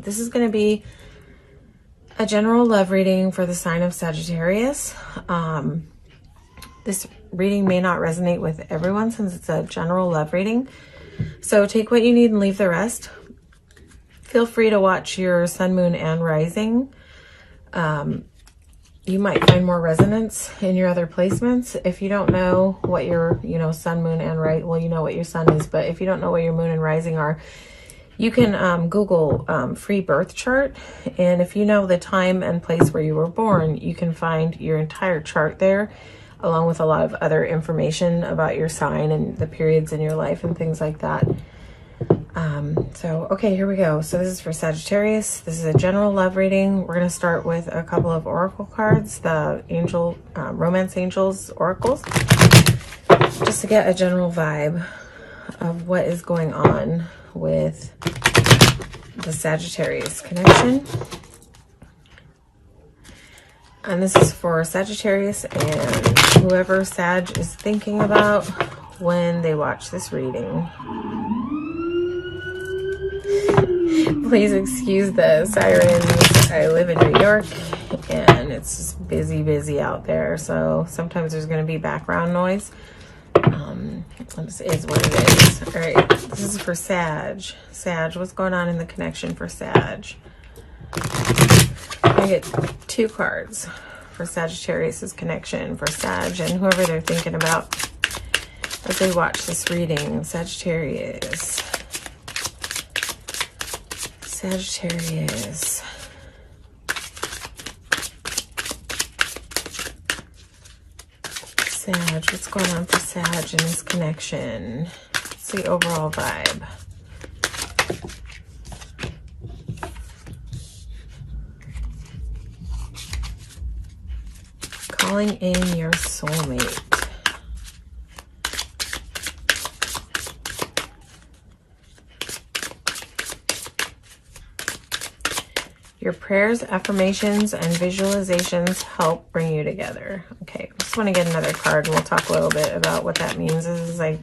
This is going to be a general love reading for the sign of Sagittarius. This reading may not resonate with everyone since it's a general love reading. So take what you need and leave the rest. Feel free to watch your sun, moon, and rising. You might find more resonance in your other placements. If you don't know what your, sun, moon, and right, well, you know what your sun is, but if you don't know what your moon and rising are, you can Google free birth chart. And if you know the time and place where you were born, you can find your entire chart there, along with a lot of other information about your sign and the periods in your life and things like that. Okay, here we go. So this is for Sagittarius. This is a general love reading. We're going to start with a couple of oracle cards, the angel, romance angels oracles, just to get a general vibe of what is going on with the Sagittarius connection. And this is for Sagittarius and whoever Sag is thinking about when they watch this reading. Please excuse the sirens. I live in New York and it's just busy out there. So sometimes there's going to be background noise. This is what it is. All right, this is for Sag. Sag, what's going on in the connection for Sag? I get 2 cards for Sagittarius's connection for Sag and whoever they're thinking about as they watch this reading. Sagittarius. Sagittarius. Sag, what's going on for Sag in this connection? What's the overall vibe? Calling in your soulmate. Your prayers, affirmations, and visualizations help bring you together. Okay, I just want to get another card and we'll talk a little bit about what that means. This is like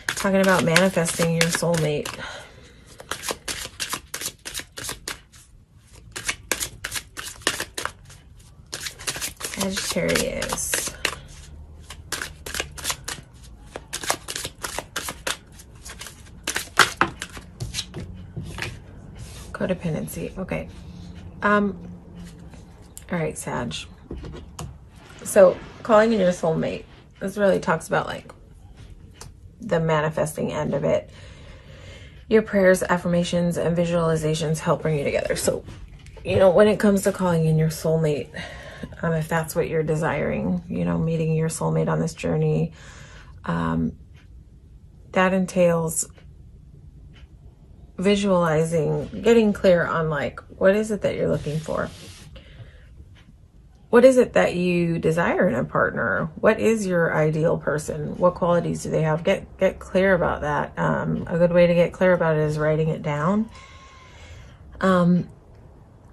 talking about manifesting your soulmate. Sagittarius. Codependency. Okay. All right, Sag. So calling in your soulmate, this really talks about like the manifesting end of it. Your prayers, affirmations, and visualizations help bring you together. So, when it comes to calling in your soulmate, if that's what you're desiring, meeting your soulmate on this journey, that entails visualizing, getting clear on like, what is it that you're looking for? What is it that you desire in a partner? What is your ideal person? What qualities do they have? Get clear about that. A good way to get clear about it is writing it down.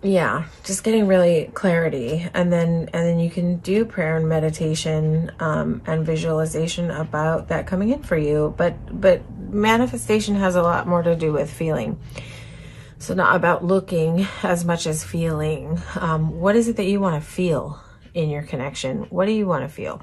Yeah, just getting really clarity, and then you can do prayer and meditation and visualization about that coming in for you. But manifestation has a lot more to do with feeling. So not about looking as much as feeling. What is it that you want to feel in your connection? What do you want to feel?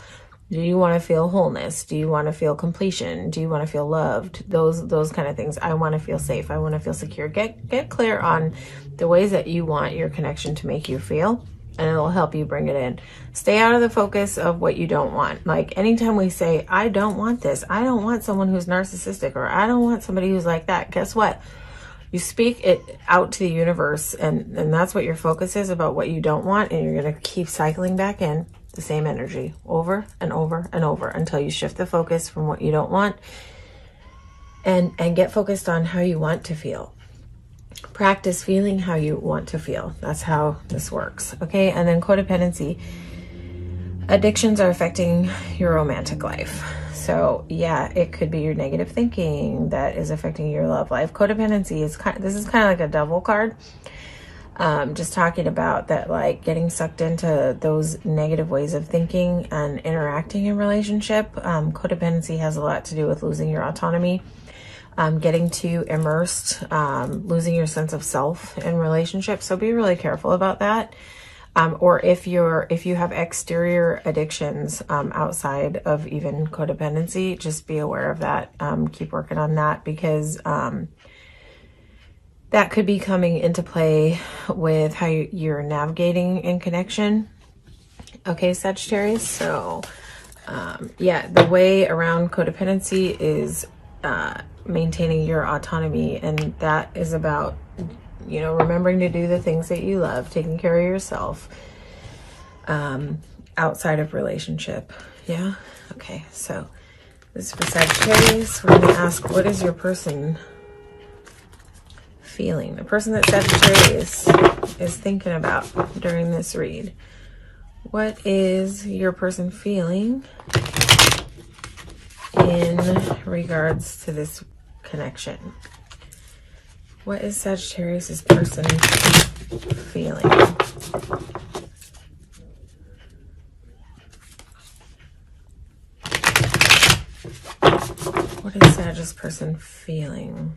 Do you want to feel wholeness? Do you want to feel completion? Do you want to feel loved? Those kind of things. I want to feel safe. I want to feel secure. Get clear on the ways that you want your connection to make you feel, and it'll help you bring it in. Stay out of the focus of what you don't want. Like anytime we say, I don't want this, I don't want someone who's narcissistic, or I don't want somebody who's like that, guess what? You speak it out to the universe, and that's what your focus is about what you don't want, and you're going to keep cycling back in the same energy over and over and over until you shift the focus from what you don't want and get focused on how you want to feel. Practice feeling how you want to feel. That's how this works. Okay. And then codependency. Addictions are affecting your romantic life. So yeah, it could be your negative thinking that is affecting your love life. Codependency is this is kind of like a double card. Just talking about that, like getting sucked into those negative ways of thinking and interacting in relationship. Codependency has a lot to do with losing your autonomy, getting too immersed, losing your sense of self in relationships. So be really careful about that. Or if you have exterior addictions outside of even codependency, just be aware of that. Keep working on that, because that could be coming into play with how you're navigating in connection. Okay, Sagittarius. So yeah, the way around codependency is maintaining your autonomy, and that is about, you know, remembering to do the things that you love, taking care of yourself outside of relationship. Yeah. Okay. So this is for Sagittarius. We're going to ask, what is your person feeling? The person that Sagittarius is thinking about during this read. What is your person feeling in regards to this connection? What is Sagittarius's person feeling? What is Sagittarius's person feeling?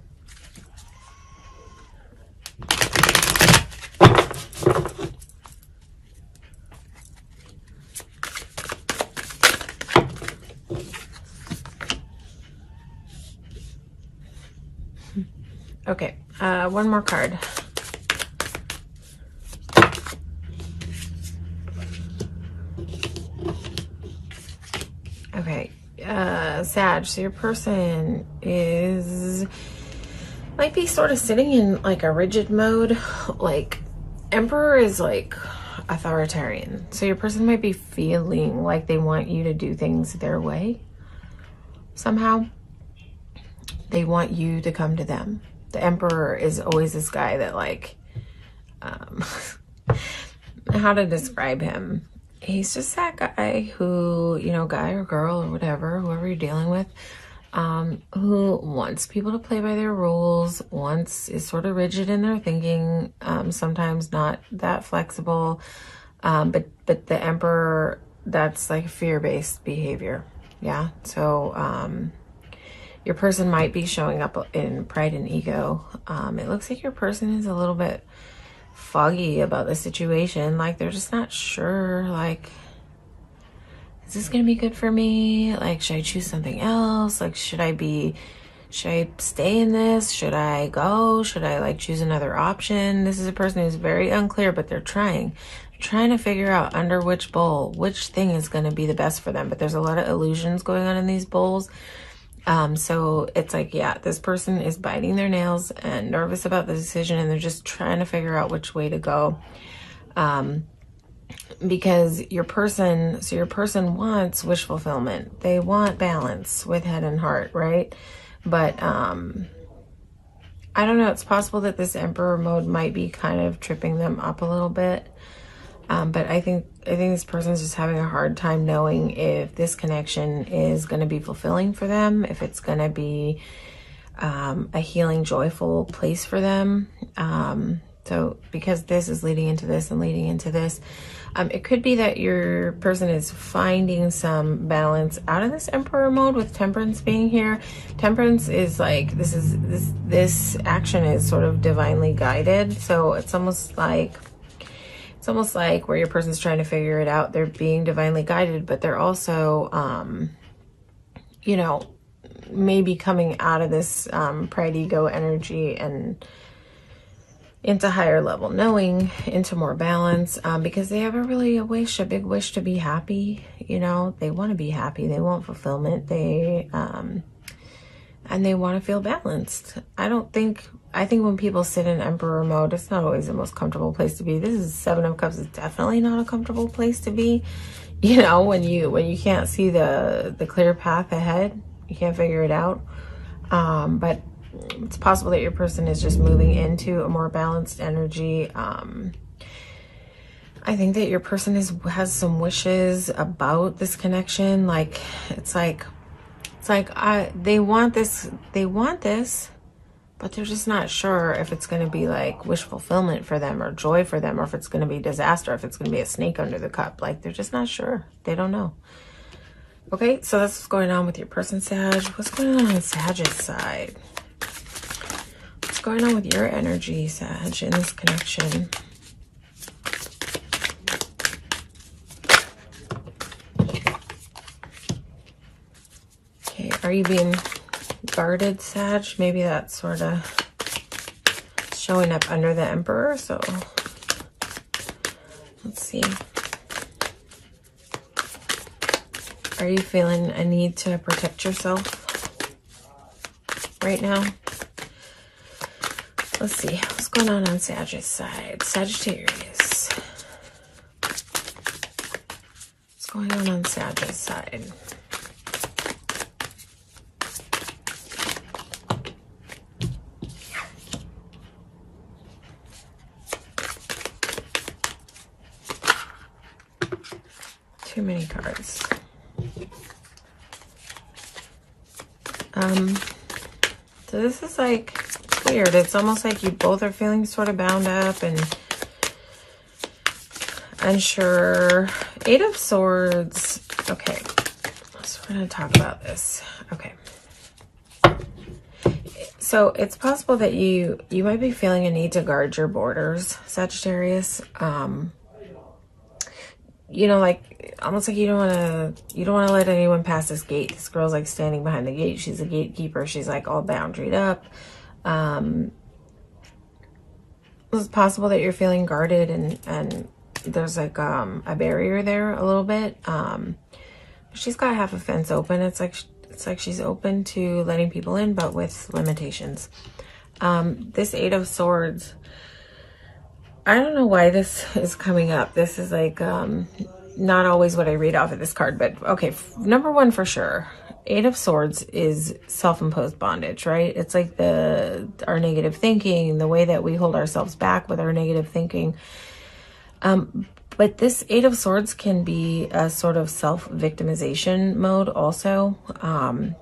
Okay, one more card. Okay, Sag, so your person might be sort of sitting in like a rigid mode. Like Emperor is like authoritarian. So your person might be feeling like they want you to do things their way somehow. They want you to come to them. The Emperor is always this guy that like, how to describe him? He's just that guy who, you know, guy or girl or whatever, whoever you're dealing with, who wants people to play by their rules, is sort of rigid in their thinking, sometimes not that flexible, but the Emperor, that's like fear-based behavior. Yeah. So, your person might be showing up in pride and ego. It looks like your person is a little bit foggy about the situation. Like they're just not sure, like, is this gonna be good for me? Like, should I choose something else? Like, should I stay in this? Should I go? Should I like choose another option? This is a person who's very unclear, but they're trying to figure out under which bowl, which thing is gonna be the best for them. But there's a lot of illusions going on in these bowls. So it's like, yeah, this person is biting their nails and nervous about the decision, and they're just trying to figure out which way to go. Because your person wants wish fulfillment. They want balance with head and heart, right? But, I don't know. It's possible that this Emperor mode might be kind of tripping them up a little bit. But I think this person's just having a hard time knowing if this connection is going to be fulfilling for them, if it's going to be a healing, joyful place for them. So because this is leading into this and leading into this, it could be that your person is finding some balance out of this Emperor mode with Temperance being here. Temperance is like, this action is sort of divinely guided. So it's almost like where your person's trying to figure it out. They're being divinely guided, but they're also, you know, maybe coming out of this pride ego energy and into higher level knowing, into more balance, because they have a big wish to be happy. You know, they want to be happy. They want fulfillment. And they want to feel balanced. I think when people sit in Emperor mode, it's not always the most comfortable place to be. This is Seven of Cups is definitely not a comfortable place to be. You know, when you can't see the clear path ahead, you can't figure it out. But it's possible that your person is just moving into a more balanced energy. I think that your person has some wishes about this connection. Like, they want this, but they're just not sure if it's going to be like wish fulfillment for them or joy for them, or if it's going to be disaster, if it's going to be a snake under the cup. Like, they're just not sure. They don't know. Okay, so that's what's going on with your person, Sag. What's going on Sag's side? going on with your energy, Sag, in this connection? Okay, are you being guarded, Sag? Maybe that's sort of showing up under the Emperor, so let's see. Are you feeling a need to protect yourself right now? Let's see, what's going on Sag's side? Sagittarius. What's going on Sag's side? Too many cards. So this is like weird. It's almost like you both are feeling sort of bound up and unsure. Eight of Swords. Okay, so we're going to talk about this. Okay. So it's possible that you might be feeling a need to guard your borders, Sagittarius. You know, like almost like you don't want to let anyone pass this gate. This girl's like standing behind the gate. She's a gatekeeper. She's like all boundaried up. It's possible that you're feeling guarded and there's like a barrier there a little bit. She's got half a fence open. It's like she's open to letting people in, but with limitations. This Eight of Swords, I don't know why this is coming up. This is like not always what I read off of this card, but okay, number one for sure. Eight of Swords is self-imposed bondage, right? It's like our negative thinking, the way that we hold ourselves back with our negative thinking. But this Eight of Swords can be a sort of self-victimization mode also.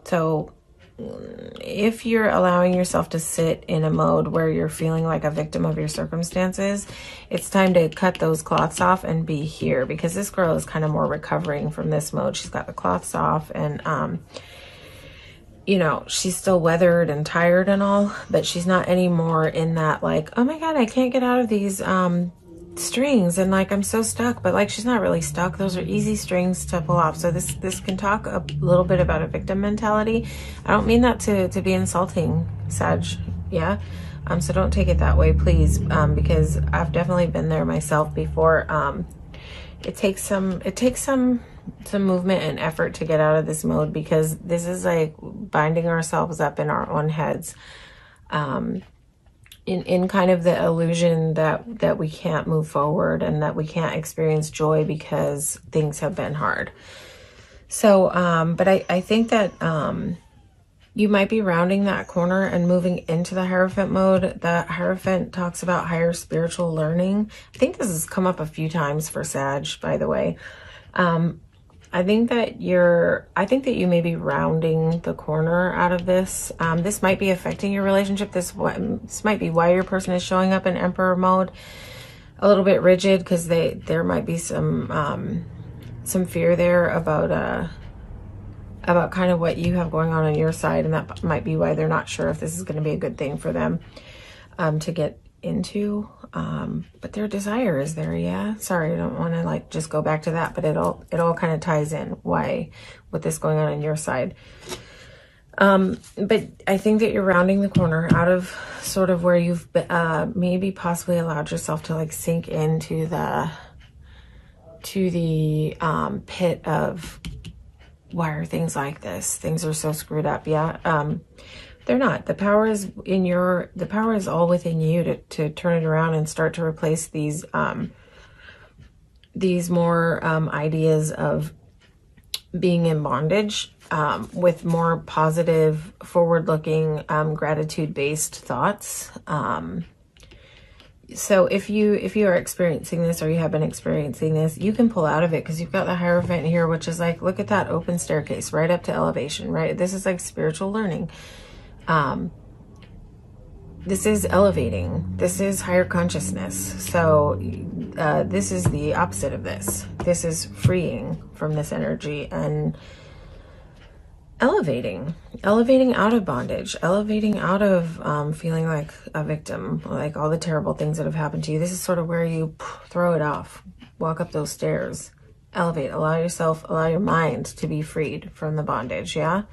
So if you're allowing yourself to sit in a mode where you're feeling like a victim of your circumstances, it's time to cut those cloths off and be here, because this girl is kind of more recovering from this mode. She's got the cloths off and, you know, she's still weathered and tired and all, but she's not anymore in that like, oh my God, I can't get out of these, strings and like I'm so stuck, but like she's not really stuck. Those are easy strings to pull off. So this can talk a little bit about a victim mentality. I don't mean that to be insulting, Sag, yeah. So don't take it that way, please, because I've definitely been there myself before. It takes some movement and effort to get out of this mode, because this is like binding ourselves up in our own heads. In kind of the illusion that we can't move forward and that we can't experience joy because things have been hard. So, but I think that you might be rounding that corner and moving into the Hierophant mode. The Hierophant talks about higher spiritual learning. I think this has come up a few times for Sag, by the way. I think that you may be rounding the corner out of this. This might be affecting your relationship. This might be why your person is showing up in Emperor mode, a little bit rigid, because there might be some fear there about kind of what you have going on your side, and that might be why they're not sure if this is going to be a good thing for them to get into. But their desire is there, yeah. Sorry, I don't want to like just go back to that, but it all kind of ties in why with this going on your side. But I think that you're rounding the corner out of sort of where you've maybe possibly allowed yourself to like sink into the pit of why are things like this? Things are so screwed up, yeah. They're not. The power is all within you to turn it around and start to replace these more ideas of being in bondage with more positive, forward-looking, gratitude-based thoughts. So if you are experiencing this, or you have been experiencing this, you can pull out of it, because you've got the Hierophant here, which is like, look at that open staircase right up to elevation, right? This is like spiritual learning. This is elevating. This is higher consciousness. So this is the opposite of this. This is freeing from this energy and elevating out of bondage, elevating out of feeling like a victim, like all the terrible things that have happened to you. This is sort of where you throw it off, walk up those stairs, elevate, allow your mind to be freed from the bondage. Yeah.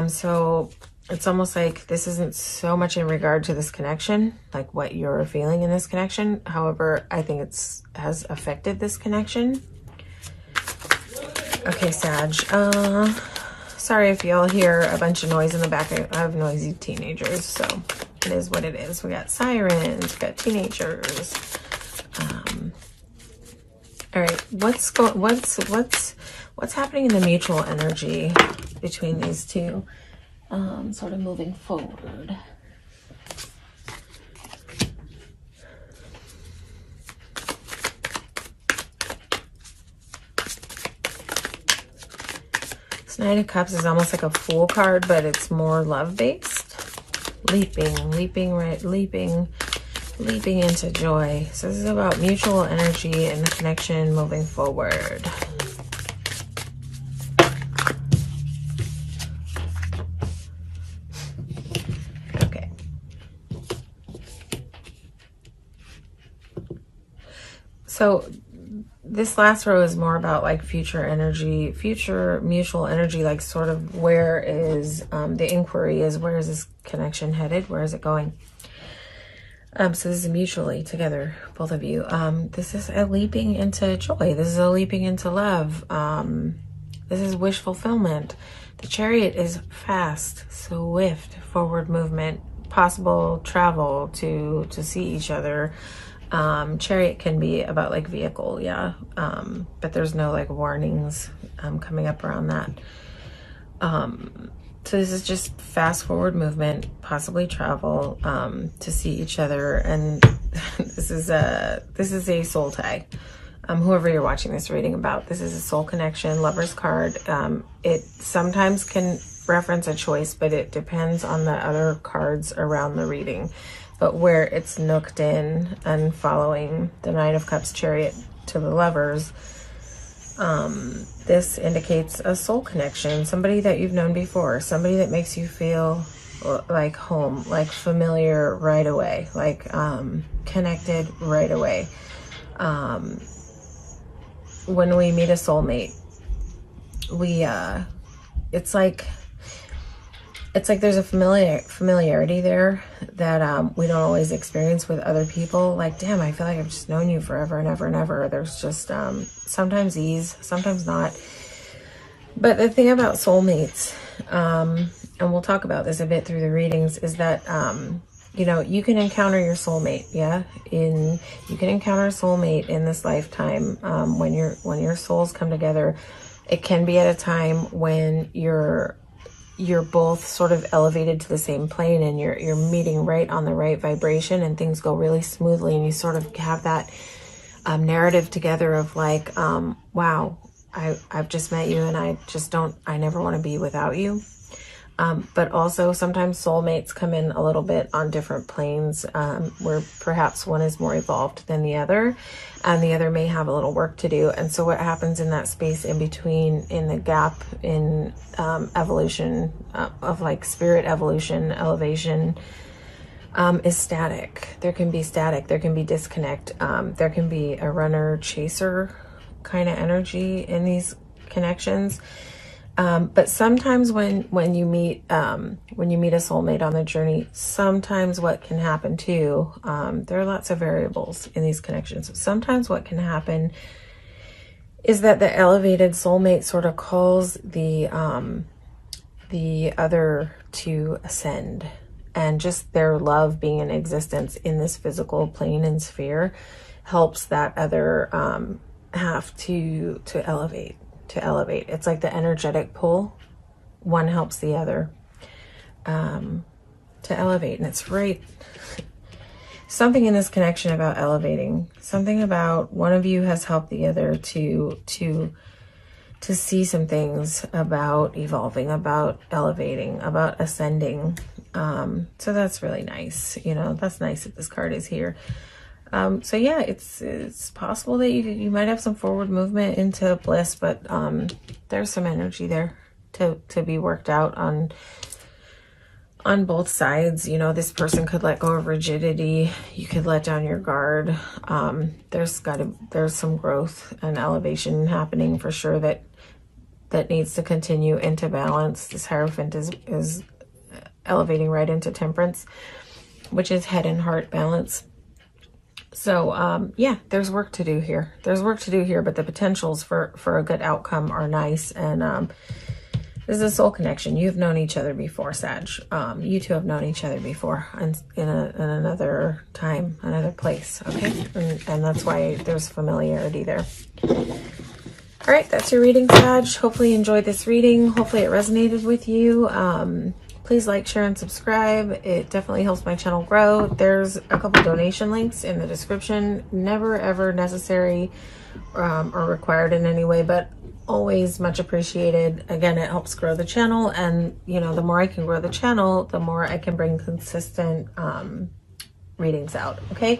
So it's almost like this isn't so much in regard to this connection, like what you're feeling in this connection. However, I think has affected this connection. Okay, Sag. Sorry if y'all hear a bunch of noise in the back. I have noisy teenagers, so it is what it is. We got sirens, we got teenagers. All right, what's happening in the mutual energy between these two? Sort of moving forward. This Knight of Cups is almost like a Fool card, but it's more love-based. Leaping into joy. So this is about mutual energy and the connection moving forward. Okay. So this last row is more about like future energy, future mutual energy, like sort of where is the inquiry is, where is this connection headed? Where is it going? So this is mutually together, both of you. This is a leaping into joy. This is a leaping into love. This is wish fulfillment. The Chariot is fast, swift forward movement, possible travel to see each other. Chariot can be about like vehicle, yeah. But there's no like warnings coming up around that. So this is just fast forward movement, possibly travel, to see each other. And this is a soul tie. Whoever you're watching this reading about, this is a soul connection, Lover's card. It sometimes can reference a choice, but it depends on the other cards around the reading. But where it's nooked in and following the Knight of Cups, Chariot to the Lovers, this indicates a soul connection, somebody that you've known before, somebody that makes you feel like home, like familiar right away, like connected right away. When we meet a soulmate, it's like there's a familiarity there that we don't always experience with other people. Like, damn, I feel like I've just known you forever and ever and ever. There's just sometimes ease, sometimes not. But the thing about soulmates, and we'll talk about this a bit through the readings, is that you know, you can encounter your soulmate, yeah. You can encounter a soulmate in this lifetime when your souls come together. It can be at a time when you're both sort of elevated to the same plane and you're meeting right on the right vibration and things go really smoothly and you sort of have that narrative together of like, wow, I've just met you and I never want to be without you. But also sometimes soulmates come in a little bit on different planes, where perhaps one is more evolved than the other, and the other may have a little work to do. And so what happens in that space in between, in the gap in evolution of like spirit evolution, elevation, is static. There can be static, there can be disconnect, there can be a runner chaser kind of energy in these connections. But sometimes when you meet a soulmate on the journey, sometimes what can happen too, there are lots of variables in these connections. Sometimes what can happen is that the elevated soulmate sort of calls the other to ascend, and just their love being in existence in this physical plane and sphere helps that other have to elevate. It's like the energetic pull. One helps the other to elevate. And it's right. Something in this connection about elevating. Something about one of you has helped the other to see some things about evolving, about elevating, about ascending. So that's really nice. You know, that's nice that this card is here. So yeah, it's possible that you might have some forward movement into bliss, but there's some energy there. to be worked out on both sides. You know, this person could let go of rigidity. You could let down your guard. There's some growth and elevation happening for sure that needs to continue into balance. This Hierophant is elevating right into Temperance, which is head and heart balance. So, yeah, there's work to do here. There's work to do here, but the potentials for a good outcome are nice. And, this is a soul connection. You've known each other before, Sag. You two have known each other before in another time, another place, okay? And that's why there's familiarity there. All right, that's your reading, Sag. Hopefully you enjoyed this reading. Hopefully it resonated with you. Please like, share, and subscribe. It definitely helps my channel grow. There's a couple donation links in the description. Never, ever necessary or required in any way, but always much appreciated. Again, it helps grow the channel, and you know, the more I can grow the channel, the more I can bring consistent readings out. Okay,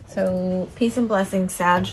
so peace and blessings, Sag.